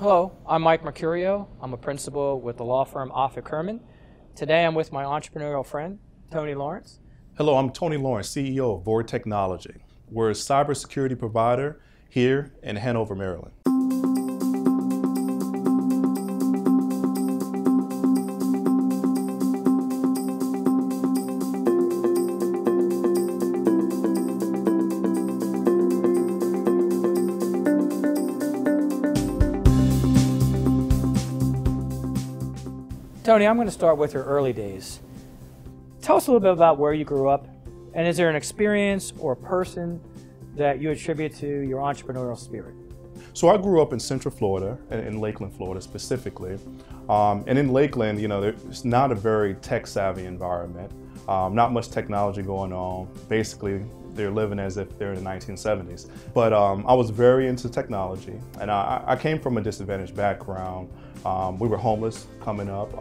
Hello, I'm Mike Mercurio. I'm a principal with the law firm Offutt Kerman. Today I'm with my entrepreneurial friend, Tony Lawrence. Hello, I'm Tony Lawrence, CEO of VOR Technology. We're a cybersecurity provider here in Hanover, Maryland. Tony, I'm going to start with your early days. Tell us a little bit about where you grew up, and is there an experience or person that you attribute to your entrepreneurial spirit? So I grew up in Central Florida, in Lakeland, Florida specifically. And in Lakeland, you know, it's not a very tech-savvy environment. Not much technology going on. Basically, they're living as if they're in the 1970s. But I was very into technology, and I came from a disadvantaged background. We were homeless coming up,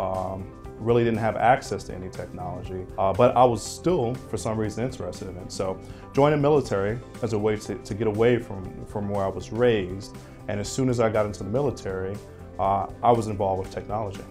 really didn't have access to any technology, but I was still, for some reason, interested in it. So joined the military as a way to get away from where I was raised. And as soon as I got into the military, I was involved with technology.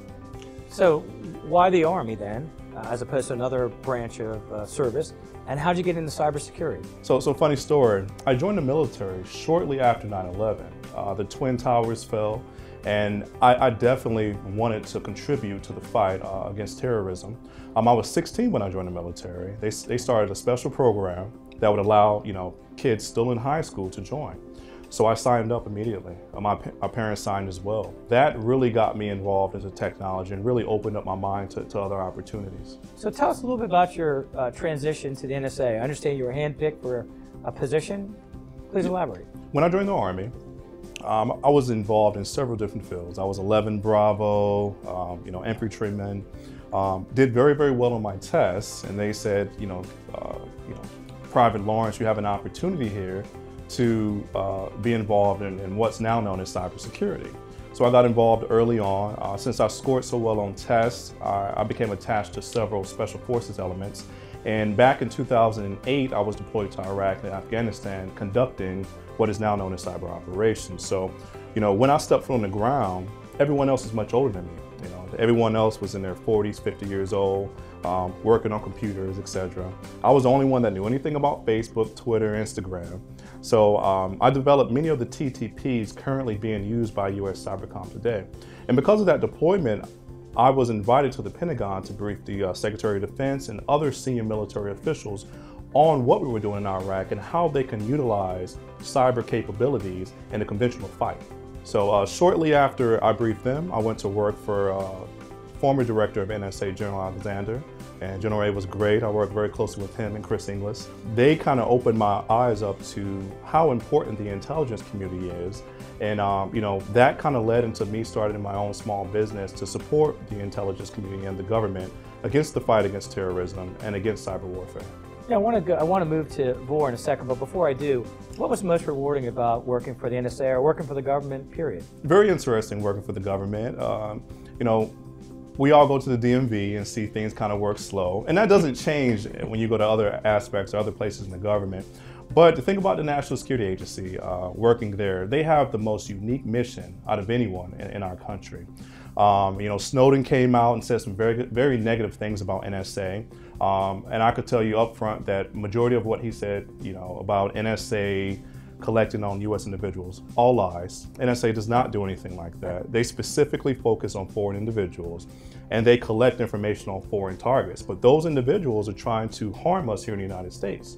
So why the Army then, as opposed to another branch of service? And how'd you get into cybersecurity? So funny story. I joined the military shortly after 9/11. The Twin Towers fell, and I definitely wanted to contribute to the fight against terrorism. I was 16 when I joined the military. They started a special program that would allow, you know, kids still in high school to join. So I signed up immediately. My parents signed as well. That really got me involved into technology and really opened up my mind to other opportunities. So tell us a little bit about your transition to the NSA. I understand you were handpicked for a position. Please elaborate. When I joined the Army, I was involved in several different fields. I was 11 Bravo, infantryman. Did very, very well on my tests, and they said, Private Lawrence, you have an opportunity here to be involved in what's now known as cybersecurity. So I got involved early on. Since I scored so well on tests, I became attached to several special forces elements. And back in 2008, I was deployed to Iraq and Afghanistan conducting what is now known as cyber operations. So, when I stepped foot on the ground, everyone else is much older than me. Everyone else was in their 40s, 50 years old, working on computers, etc. I was the only one that knew anything about Facebook, Twitter, Instagram. So I developed many of the TTPs currently being used by US Cybercom today. And because of that deployment, I was invited to the Pentagon to brief the Secretary of Defense and other senior military officials on what we were doing in Iraq and how they can utilize cyber capabilities in a conventional fight. So shortly after I briefed them, I went to work for former director of NSA, General Alexander, and General A was great. I worked very closely with him and Chris Inglis. They kind of opened my eyes up to how important the intelligence community is. And that kind of led into me starting my own small business to support the intelligence community and the government against the fight against terrorism and against cyber warfare. Yeah, I want to move to VOR in a second, but before I do, what was most rewarding about working for the NSA or working for the government, period? Very interesting working for the government. We all go to the DMV and see things kind of work slow, and that doesn't change when you go to other aspects or other places in the government. But to think about the National Security Agency working there, they have the most unique mission out of anyone in our country. Snowden came out and said some very, very negative things about NSA. And I could tell you up front that majority of what he said, about NSA collecting on US individuals, all lies. NSA does not do anything like that. They specifically focus on foreign individuals and they collect information on foreign targets. But those individuals are trying to harm us here in the United States.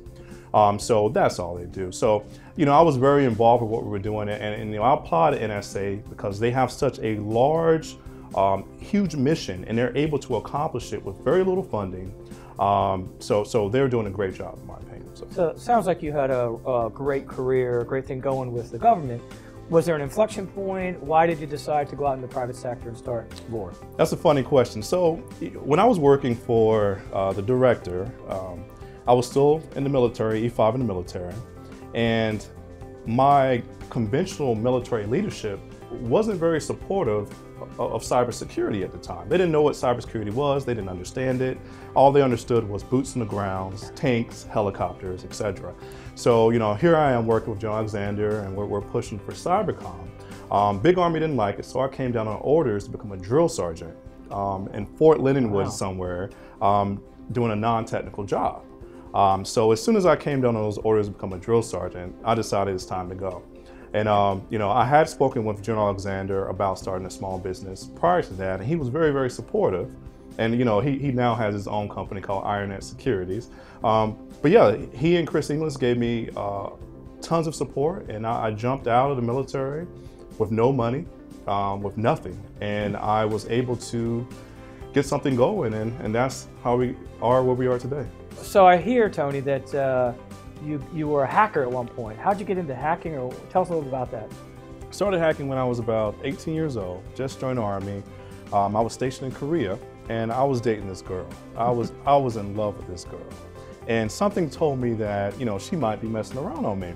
So that's all they do. So, I was very involved with what we were doing, and I applaud NSA because they have such a large, huge mission, and they're able to accomplish it with very little funding. So they're doing a great job, in my opinion. So it sounds like you had a great career, a great thing going with the government. Was there an inflection point? Why did you decide to go out in the private sector and start VOR? That's a funny question. So when I was working for the director, I was still in the military, E5 in the military, and my conventional military leadership wasn't very supportive of cybersecurity at the time. They didn't know what cybersecurity was, they didn't understand it. All they understood was boots on the ground, tanks, helicopters, etc. So, here I am working with John Alexander, and we're pushing for Cybercom. Big Army didn't like it, so I came down on orders to become a drill sergeant in Fort Leonard somewhere, doing a non-technical job. So as soon as I came down on those orders to become a drill sergeant, I decided it's time to go. And you know, I had spoken with General Alexander about starting a small business prior to that, and he was very, very supportive. And you know, he now has his own company called Ironet Securities. But yeah, he and Chris Inglis gave me tons of support, and I jumped out of the military with no money, with nothing, and I was able to get something going, and that's how we are where we are today. So I hear, Tony, that you were a hacker at one point. How'd you get into hacking, or tell us a little bit about that? Started hacking when I was about 18 years old, just joined the Army. I was stationed in Korea, and I was dating this girl. I was in love with this girl. And something told me that, you know, she might be messing around on me.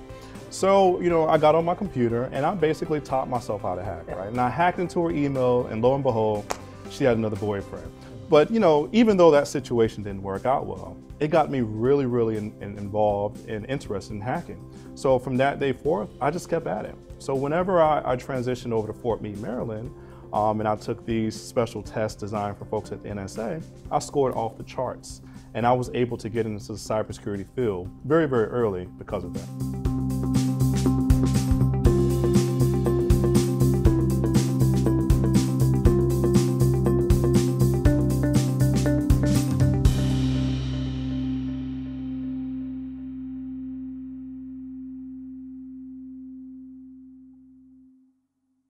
So, you know, I got on my computer and I basically taught myself how to hack, right? And I hacked into her email, and lo and behold, she had another boyfriend. But, you know, even though that situation didn't work out well, it got me really, really involved and interested in hacking. So from that day forth, I just kept at it. So whenever I transitioned over to Fort Meade, Maryland, and I took these special tests designed for folks at the NSA, I scored off the charts. And I was able to get into the cybersecurity field very, very early because of that.